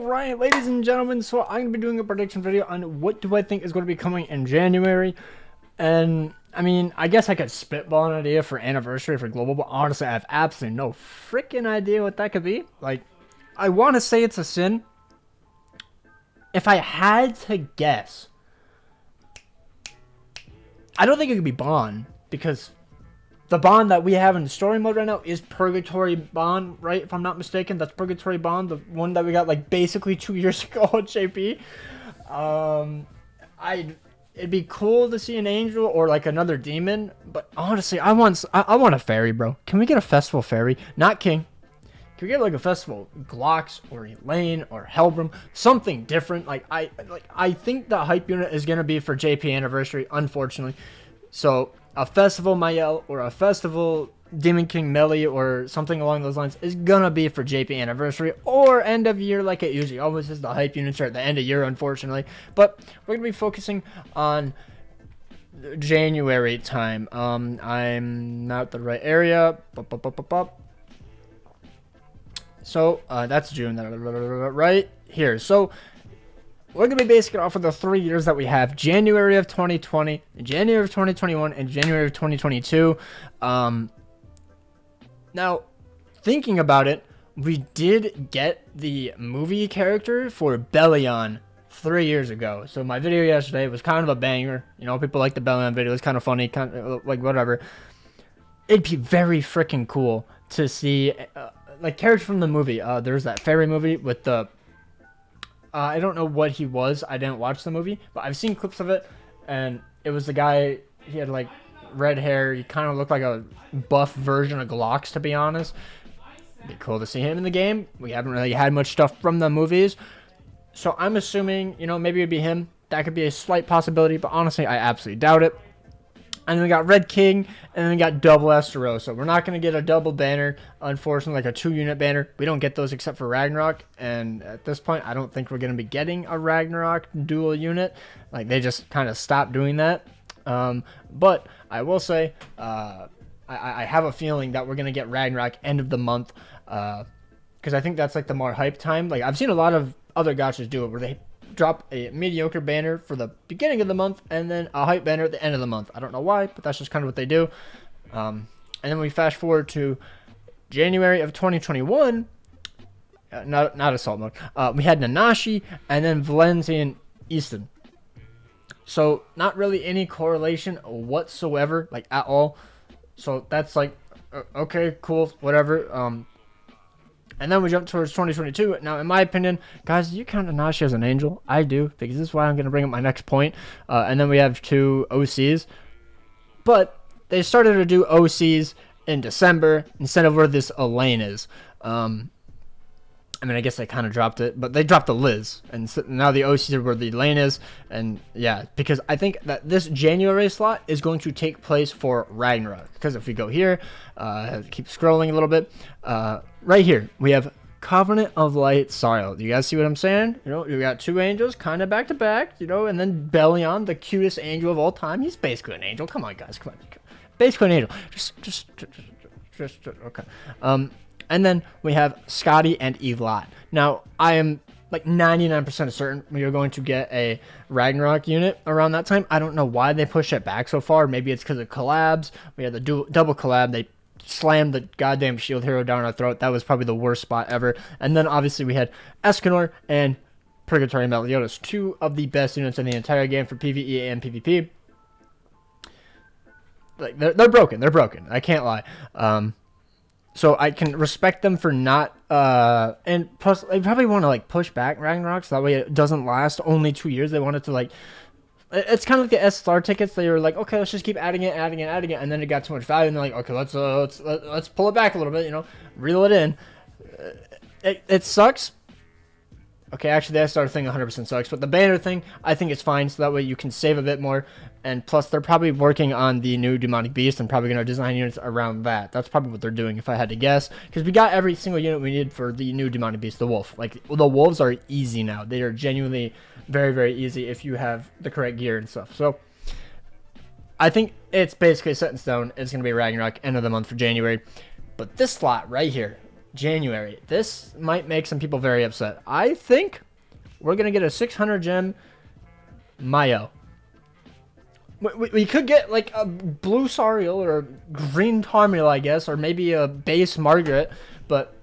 Alright, ladies and gentlemen, so I'm going to be doing a prediction video on what do I think is going to be coming in January. And, I mean, I guess I could spitball an idea for anniversary for global, but honestly, I have absolutely no freaking idea what that could be. Like, I want to say it's a sin. If I had to guess, I don't think it could be Bond, because the Bond that we have in story mode right now is Purgatory Bond, right? If I'm not mistaken, that's Purgatory Bond, the one that we got like basically 2 years ago on JP. It'd be cool to see an angel or like another demon, but honestly, I want a fairy, bro. Can we get a festival fairy? Not King. Can we get like a festival Glocks or Elaine or Helbram, something different? I think the hype unit is gonna be for JP anniversary, unfortunately. So a festival Mael or a festival Demon King Melee or something along those lines is gonna be for JP anniversary or end of year, like it usually always is. The hype units are at the end of year, unfortunately. But we're gonna be focusing on January time. I'm not the right area. So that's June, right here. So we're going to be basing it off of the 3 years that we have: January of 2020, January of 2021, and January of 2022. Now, thinking about it, we did get the movie character for Bellion 3 years ago. So my video yesterday was kind of a banger. You know, people like the Bellion video. It's kind of funny, kind of like whatever. It'd be very freaking cool to see like characters from the movie. There's that fairy movie with the I don't know what he was. I didn't watch the movie, but I've seen clips of it, and it was the guy. He had like red hair. He kind of looked like a buff version of Glocks, to be honest. It'd be cool to see him in the game. We haven't really had much stuff from the movies, so I'm assuming, you know, maybe it'd be him. That could be a slight possibility, but honestly, I absolutely doubt it. And then we got Red King, and then we got double Esterosa. We're not going to get a double banner, unfortunately, like a 2-unit banner. We don't get those except for Ragnarok. And at this point, I don't think we're going to be getting a Ragnarok dual unit. Like, they just kind of stopped doing that. But I will say, I have a feeling that we're going to get Ragnarok end of the month. Because I think that's like the more hype time. Like, I've seen a lot of other gachas do it where they drop a mediocre banner for the beginning of the month and then a hype banner at the end of the month. I don't know why, but that's just kind of what they do. And then we fast forward to January of 2021. Not assault mode. We had Nanashi and then Valencian Easton. So not really any correlation whatsoever, like at all. So that's like, okay, cool, whatever. And then we jump towards 2022. Now, in my opinion, guys, do you count Nanashi as an angel? I do, because this is why I'm going to bring up my next point. And then we have 2 OCs. But they started to do OCs in December instead of where this Elaine is. I mean, I guess they kind of dropped it, but they dropped the Liz. And so now the OCs are where the Elaine is. And yeah, because I think that this January slot is going to take place for Ragnarok. Because if we go here, keep scrolling a little bit. Right here, we have Covenant of Light Sorrow. Do you guys see what I'm saying? You know, you got 2 angels kind of back to back, you know, and then Bellion, the cutest angel of all time. He's basically an angel. Come on, guys. Come on. Basically an angel. Just okay. And then we have Scotty and Elat. Now, I am like 99% certain we are going to get a Ragnarok unit around that time. I don't know why they pushed it back so far. Maybe it's because of collabs. We had the double collab. They slammed the goddamn shield hero down our throat. That was probably the worst spot ever. And then obviously we had Escanor and Purgatory Meliodas, 2 of the best units in the entire game for PvE and PvP. Like they're broken. They're broken. I can't lie. So I can respect them for not, and plus they probably want to like push back Ragnarok so that way it doesn't last only 2 years. They wanted to like, it's kind of like the SSR tickets. They were like, okay, let's just keep adding it, and then it got too much value, and they're like, okay, let's pull it back a little bit, you know, reel it in. It sucks. Okay, actually, the SSR thing 100% sucks, but the banner thing, I think it's fine, so that way you can save a bit more. And plus, they're probably working on the new Demonic Beast and probably going to design units around that. That's probably what they're doing, if I had to guess. Because we got every single unit we needed for the new Demonic Beast, the Wolf. Like, the Wolves are easy now. They are genuinely very, very easy if you have the correct gear and stuff. So, I think it's basically set in stone. It's going to be Ragnarok, end of the month for January. But this slot right here, January. This might make some people very upset. I think we're going to get a 600 gem Mayo. We could get like a blue Sariel or a green Tarmiel, I guess, or maybe a base Margaret. But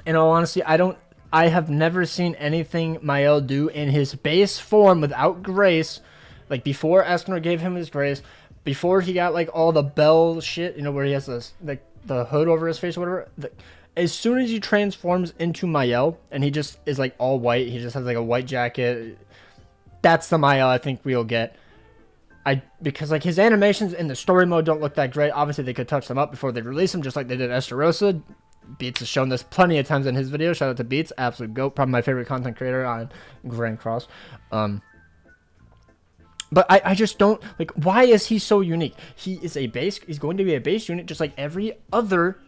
in all honesty, I have never seen anything Mael do in his base form without grace. Like before Escanor gave him his grace, before he got like all the bell shit, you know, where he has this like the hood over his face or whatever. As soon as he transforms into Mael and he just is like all white, he just has like a white jacket. That's the Mael I think we'll get. Because like his animations in the story mode don't look that great. Obviously they could touch them up before they release them, just like they did Estarossa. Beats has shown this plenty of times in his videos. Shout out to Beats, absolute goat, probably my favorite content creator on Grand Cross. But I just don't like, why is he so unique? He is a base. He's going to be a base unit just like every other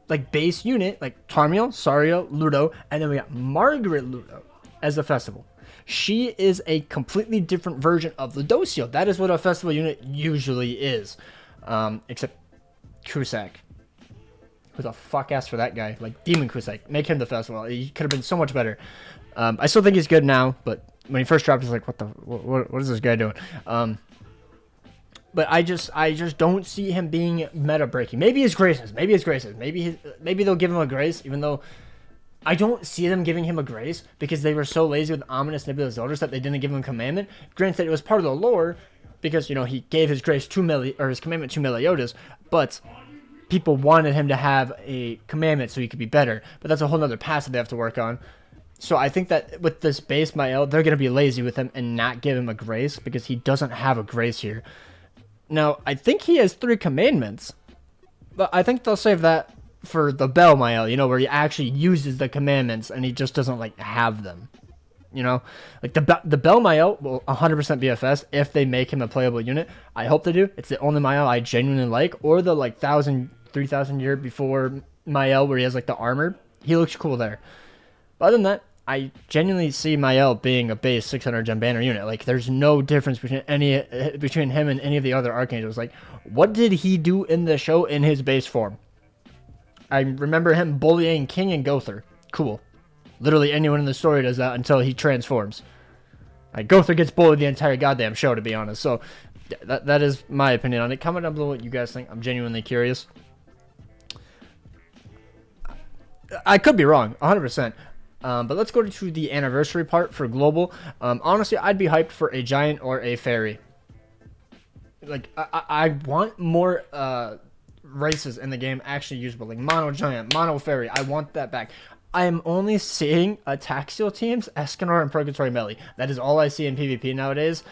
like base unit, like Tarmiel, Sariel, Ludo, and then we got Margaret Ludo as a festival. She is a completely different version of Ludociel. That is what a festival unit usually is. Except Cusack. Who the fuck asked for that guy? Like Demon Cusack. Make him the festival. He could have been so much better. I still think he's good now, but when he first dropped, he's like, what is this guy doing? But I just don't see him being meta breaking. Maybe his graces. Maybe they'll give him a grace, even though I don't see them giving him a grace because they were so lazy with Ominous Nebulous Elders that they didn't give him a commandment. Granted, it was part of the lore because, you know, he gave his grace to his commandment to Meliodas, but people wanted him to have a commandment so he could be better. But that's a whole nother path that they have to work on. So I think that with this base Mael, they're going to be lazy with him and not give him a grace because he doesn't have a grace here. Now, I think he has 3 commandments, but I think they'll save that for the Bell Mael, you know, where he actually uses the commandments and he just doesn't like have them, you know, like the Bell Mael will 100% be FS if they make him a playable unit. I hope they do. It's the only Mael I genuinely like, or the like 3,000 year before Mael where he has like the armor. He looks cool there. But other than that, I genuinely see Mael being a base 600 gem banner unit. Like there's no difference between him and any of the other archangels. Like what did he do in the show in his base form? I remember him bullying King and Gowther. Cool. Literally anyone in the story does that until he transforms. Like, Gowther gets bullied the entire goddamn show, to be honest. So, that is my opinion on it. Comment down below what you guys think. I'm genuinely curious. I could be wrong, 100%. But let's go to the anniversary part for Global. Honestly, I'd be hyped for a Giant or a Fairy. Like, I want more races in the game actually usable, like Mono Giant, Mono Fairy. I want that back. I am only seeing Ataxial teams, Escanor and Purgatory Melee. That is all I see in PvP nowadays.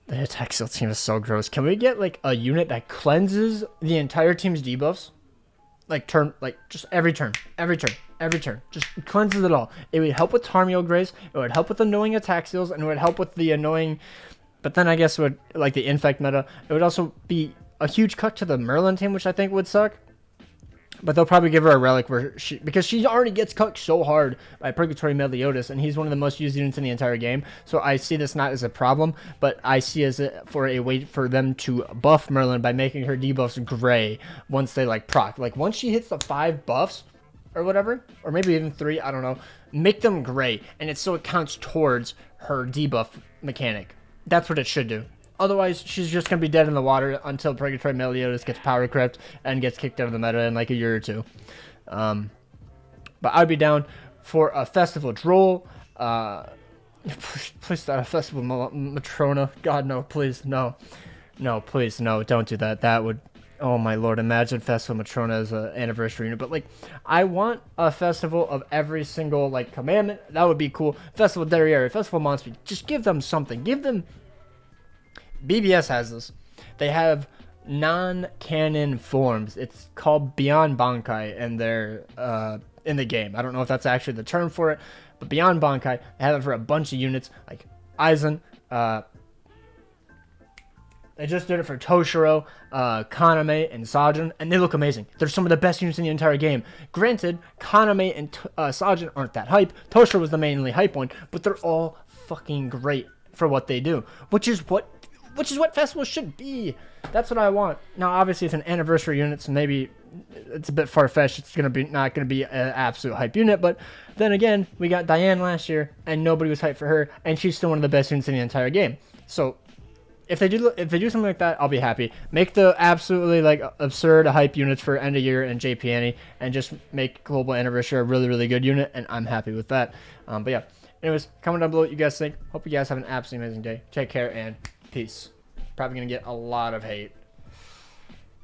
The Ataxial team is so gross. Can we get like a unit that cleanses the entire team's debuffs? Like just every turn. Just cleanses it all. It would help with Tarmiel Grace, it would help with annoying Ataxials, and it would help with the annoying, but then I guess it would, like the Infect meta, it would also be a huge cut to the Merlin team, which I think would suck. But they'll probably give her a relic because she already gets cut so hard by Purgatory Meliodas, and he's one of the most used units in the entire game. So I see this not as a problem, but I see as for a way for them to buff Merlin by making her debuffs gray once they like proc. Like once she hits the 5 buffs or whatever, or maybe even 3, I don't know, make them gray, and it so it counts towards her debuff mechanic. That's what it should do. Otherwise, she's just going to be dead in the water until Purgatory Meliodas gets power crept and gets kicked out of the meta in like a year or 2. But I'd be down for a Festival Droll. Please not a Festival Matrona. God, no, please, no. No, please, no, don't do that. That would, oh my lord, imagine Festival Matrona as an anniversary unit. But, like, I want a festival of every single, like, commandment. That would be cool. Festival Derriere, Festival Monster. Just give them something. Give them... BBS has this. They have non-canon forms. It's called Beyond Bankai, and they're in the game. I don't know if that's actually the term for it, but Beyond Bankai, they have it for a bunch of units, like Aizen. They just did it for Toshiro, Kaname, and Sajin, and they look amazing. They're some of the best units in the entire game. Granted, Kaname and Sajin aren't that hype. Toshiro was the mainly hype one, but they're all fucking great for what they do, which is what which is what festivals should be. That's what I want. Now, obviously, it's an anniversary unit, so maybe it's a bit far-fetched. It's not gonna be an absolute hype unit, but then again, we got Diane last year, and nobody was hyped for her, and she's still one of the best units in the entire game. So if they do something like that, I'll be happy. Make the absolutely like absurd hype units for end of year and JP Annie, and just make Global Anniversary a really, really good unit, and I'm happy with that. But yeah, anyways, comment down below what you guys think. Hope you guys have an absolutely amazing day. Take care and peace. Probably gonna get a lot of hate.